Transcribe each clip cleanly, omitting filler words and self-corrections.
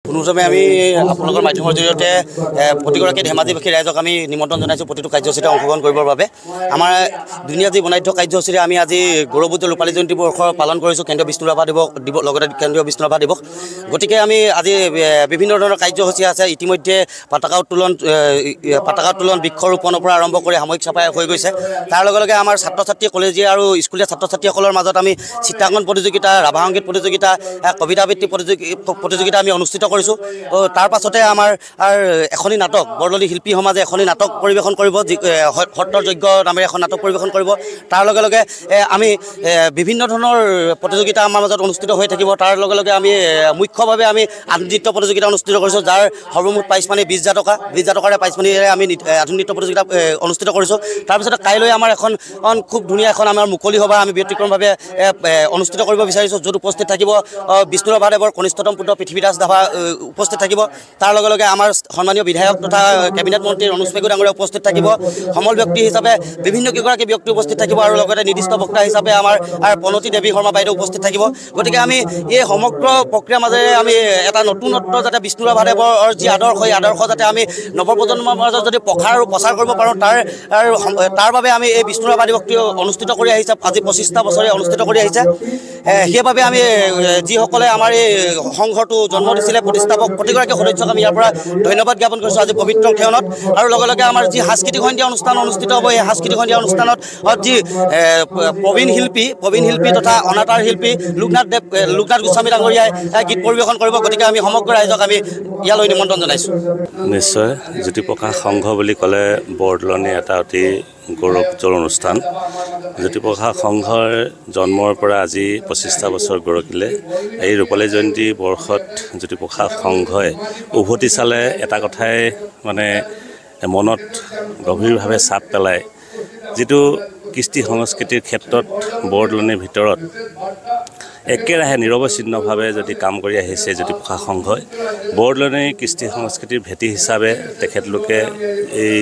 পুনৰজমে আমি আপোনালোকৰ মাধ্যমৰ জৰিয়তে প্ৰতিগৰাকী ধেমাজিবাসী ৰাইজক আমি নিমন্ত্ৰণ জনাইছোঁ প্ৰতিটো কাৰ্যসূচীতে অংশগ্ৰহণ কৰিবৰ বাবে। আমাৰ দুনিয়া যি বনাই থোৱা কাৰ্যসূচীৰে আমি আজি গৌৰৱোজ্জ্বল ৰূপালী জয়ন্তী বৰ্ষ পালন কৰিছোঁ, কেন্দ্ৰীয় বিষ্ণু ৰাভা দিৱস লগতে কেন্দ্ৰীয় বিষ্ণু ৰাভা দিৱস। গতিকে আমি আজি বিভিন্ন ধৰণৰ কাৰ্যসূচী আছে। ইতিমধ্যে পতাকা উত্তোলন, বৃক্ষৰোপণৰ পৰা আৰম্ভ কৰি সামৰিক চাফাই হৈ গৈছে। তাৰ লগে লগে আমাৰ ছাত্ৰ ছাত্ৰী, কলেজীয়া আৰু স্কুলীয়া ছাত্ৰ ছাত্ৰীসকলৰ মাজত আমি চিত্ৰাংকন প্ৰতিযোগিতা, ৰাভা সংগীত প্ৰতিযোগিতা, কবিতা আবৃত্তি প্ৰতিযোগিতা আমি অনুষ্ঠিত কৰিছোঁ। তাৰ পাছতে আমাৰ এখনি নাটক, বৰদলৈ শিল্পী সমাজে এখনি নাটক পৰিৱেশন কৰিব, যি সত্ৰৰ যজ্ঞ নামেৰে এখন নাটক পৰিৱেশন কৰিব। তাৰ লগে লগে আমি বিভিন্ন ধৰণৰ প্ৰতিযোগিতা আমাৰ মাজত অনুষ্ঠিত হৈ থাকিব। তাৰ লগে লগে আমি মুখ্যভাৱে আমি আধুনিক নৃত্য প্ৰতিযোগিতা অনুষ্ঠিত কৰিছোঁ, যাৰ সৰ্বমুঠ প্ৰাইজ মানি 20,000 টকা। 20,000 টকাৰে প্ৰাইজ মানিৰে আমি আধুনিক নৃত্য প্ৰতিযোগিতা অনুষ্ঠিত কৰিছোঁ। তাৰপিছতে কাইলৈ আমাৰ এখন খুব ধুনীয়া এখন আমাৰ মুকলি সভা আমি ব্যতিক্ৰমভাৱে অনুষ্ঠিত কৰিব বিচাৰিছোঁ, য'ত উপস্থিত থাকিব বিষ্ণু ৰাভাদেৱৰ কনিষ্ঠতম পুত্ৰ পৃথিৱীদাস ৰাভা উপস্থিত থাকিব। তাৰ লগে লগে আমাৰ সন্মানীয় বিধায়ক তথা কেবিনেট মন্ত্ৰী ৰণোজ পেগু ডাঙৰীয়া উপস্থিত থাকিব। সমল ব্যক্তি হিচাপে বিভিন্ন কেইগৰাকী ব্যক্তি উপস্থিত থাকিব আৰু লগতে নিৰ্দিষ্ট বক্তা হিচাপে আমাৰ প্ৰণতি দেৱী শৰ্মা বাইদেউ উপস্থিত থাকিব। গতিকে আমি এই সমগ্ৰ প্ৰক্ৰিয়াৰ মাজেৰে আমি এটা নতুনত্ব যাতে বিষ্ণু ৰাভাদেৱৰ যি আদৰ্শ, এই আদৰ্শ যাতে আমি নৱপ্ৰজন্মৰ মাজত যদি প্ৰসাৰ আৰু প্ৰচাৰ কৰিব পাৰোঁ, তাৰ বাবে আমি এই বিষ্ণু ৰাভা দিৱসটি অনুষ্ঠিত কৰি আহিছে। আজি 25টা বছৰে অনুষ্ঠিত কৰি আহিছে। সেইবাবে আমি যিসকলে আমাৰ এই সংঘৰটো জন্ম দিছিলে, প্ৰতিষ্ঠাপক প্ৰতিগৰাকী সদস্যক আমি ইয়াৰ পৰা ধন্যবাদ জ্ঞাপন কৰিছোঁ আজি পবিত্ৰ ক্ষণত। আৰু লগে লগে আমাৰ যি সাংস্কৃতিক সন্ধিয়া অনুষ্ঠান অনুষ্ঠিত হ'ব, এই সাংস্কৃতিক সন্ধিয়া অনুষ্ঠানত যি প্ৰবীণ শিল্পী তথা অনাতাঁৰ শিল্পী লোকনাথ গোস্বামী ডাঙৰীয়াই গীত পৰিৱেশন কৰিব। গতিকে আমি সমগ্ৰ ৰাইজক আমি ইয়ালৈ নিমন্ত্ৰণ জনাইছোঁ। নিশ্চয় জ্যোতিপ্ৰকাশ সংঘ বুলি ক'লে বৰদলনি এটা অতি গৌৰৱোজ্জ্বল অনুষ্ঠান। জ্যোতিপ্ৰকাশ সংঘৰ জন্মৰ পৰা আজি 25টা বছৰ গৰকিলে। এই ৰূপালী জয়ন্তী বৰ্ষত জ্যোতিপ্ৰকাশ সংঘই উভতি চালে এটা কথাই মানে মনত গভীৰভাৱে চাপ পেলায়, যিটো কৃষ্টি সংস্কৃতিৰ ক্ষেত্ৰত বৰদলনিৰ ভিতৰত একেৰাহে নিৰৱচ্ছিন্নভাৱে যদি কাম কৰি আহিছে জ্যোতিপ্ৰকাশ সংঘই। বৰদলনিৰ কৃষ্টি সংস্কৃতিৰ ভেটি হিচাপে তেখেতলোকে এই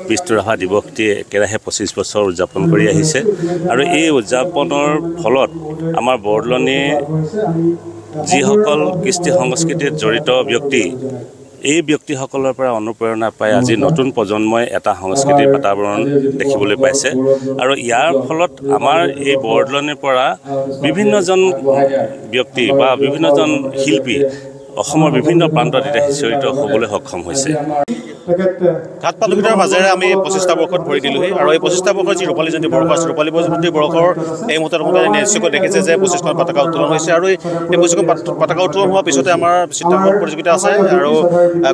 বিষ্ণু ৰাভা দিৱসটি একেৰাহে 25 বছৰ উদযাপন কৰি আহিছে। আৰু এই উদযাপনৰ ফলত আমাৰ বৰদলনিৰ যিসকল কৃষ্টি সংস্কৃতিত জড়িত ব্যক্তি, এই ব্যক্তিসকলৰ পৰা অনুপ্ৰেৰণা পাই আজি নতুন প্ৰজন্মই এটা সংস্কৃতিৰ বাতাবৰণ দেখিবলৈ পাইছে। আৰু ইয়াৰ ফলত আমাৰ এই বৰদলনিৰ পৰা বিভিন্নজন ব্যক্তি বা বিভিন্নজন শিল্পী অসমৰ বিভিন্ন প্ৰান্তত এতিয়া সিঁচৰিত হ'বলৈ সক্ষম হৈছে। ঘাট প্ৰতিযোগিতাৰ মাজেৰে আমি 25টা বৰ্ষত ভৰি দিলোঁহি। আৰু এই 25টা বৰ্ষৰ যি ৰূপালী জয়ন্তী বৰ্ষ আছে, ৰূপালী জয়ন্তী বৰ্ষৰ এই মুহূৰ্তত নিশ্চয়কৈ দেখিছে যে 25খন পতাকা উত্তোলন হৈছে। আৰু এই 25খন পতাকা উত্তোলন হোৱাৰ পিছতে আমাৰ চিত্ৰাংকন প্ৰতিযোগিতা আছে, আৰু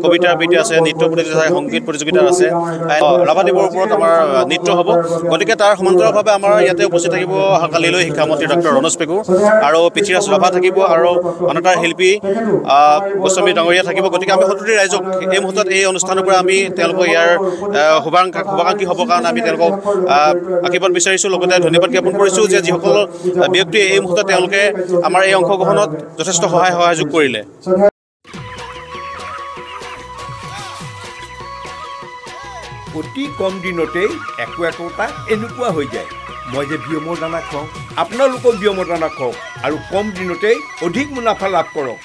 কবিতা আবৃত্তি আছে, নৃত্য প্ৰতিযোগিতা আছে, সংগীত প্ৰতিযোগিতা আছে, ৰাভাদেৱৰ ওপৰত আমাৰ নৃত্য হ'ব। গতিকে তাৰ সমান্তৰালভাৱে আমাৰ ইয়াতে উপস্থিত থাকিব কালিলৈ শিক্ষামন্ত্ৰী ডক্টৰ ৰণোজ পেগু, আৰু পৃথিৱীদাস ৰাভা থাকিব, আৰু অনাতাঁৰ শিল্পী গোস্বামী ডাঙৰীয়া থাকিব। গতিকে আমি সকলো ৰাইজক এই মুহূৰ্তত এই অনুষ্ঠানৰ পৰা আমি তেওঁলোকক ইয়াৰ শুভাকাংক্ষী হ'বৰ কাৰণে আমি তেওঁলোকক আশীৰ্বাদ বিচাৰিছোঁ। লগতে ধন্যবাদ জ্ঞাপন কৰিছোঁ যে যিসকল ব্যক্তিয়ে এই মুহূৰ্তত তেওঁলোকে আমাৰ এই অংশগ্ৰহণত যথেষ্ট সহযোগ কৰিলে। অতি কম দিনতেই একোটা এনেকুৱা হৈ যায়। মই যে বিয়মৰ দানা খুৱাওঁ, আপোনালোকক বিয়মৰ দানা খুৱাওক আৰু কম দিনতেই অধিক মুনাফা লাভ কৰক।